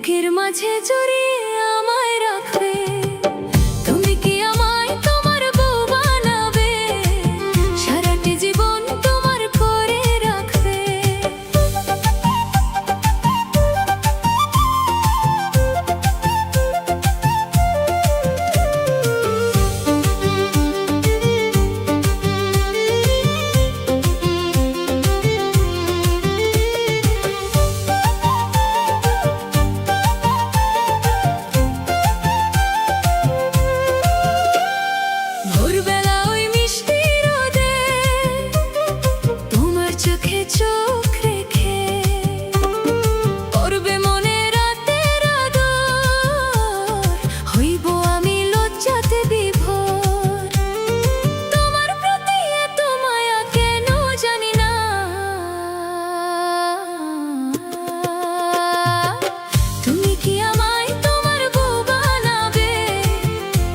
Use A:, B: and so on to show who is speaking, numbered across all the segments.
A: বুকের মাঝে জড়িয়ে আমায় রাখবে। তুমি কি আমায় তোমার বউ বানাবে? সারাটি জীবন তোমার করে রাখবে। ভোরবেলা ওই মিষ্টি রোদে তোমার চোখে চোখ রেখে করবে মনে রাতের আদর, হইব আমি লজ্জাতে বিভোর। তোমার প্রতি এত মায়া কেন জানি না, তুমি কি আমায় তোমার বউ বানাবে?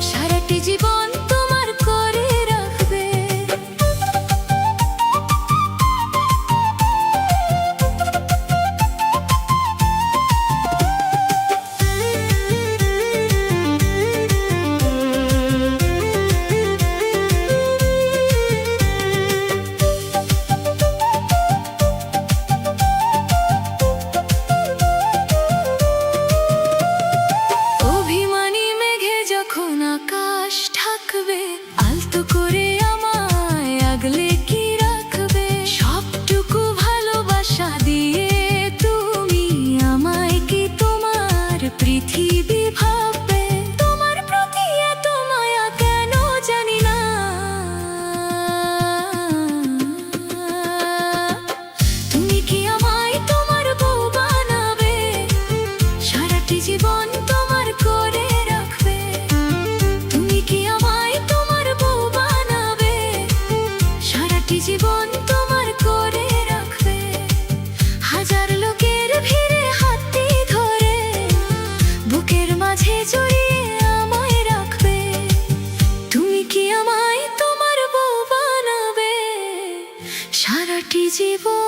A: সারাটি জীবন তোমার করে রাখবে। অভিমানী মেঘে যখন আকাশ ঢাকবে, আলতো করে আমায় আগলে কি রাখবে? সবটুকু ভালোবাসা দিয়ে তুমি আমায় কি তোমার পৃথিবী ভাববে? তোমার প্রতি এত মায়া কেন জানি না, তুমি কি আমায় তোমার বউ বানাবে? সারাটি জীবন তোমার করে রাখবে। তুমি কি আমায় তোমার বউ বানাবে? সারাটি জীবন তোমার করে রাখবে। হাজার লোকের ভিড়ে হাতটি ধরে বুকের মাঝে জড়িয়ে আমায় রাখবে। তুমি কি আমায় তোমার বউ বানাবে? সারাটি জীবন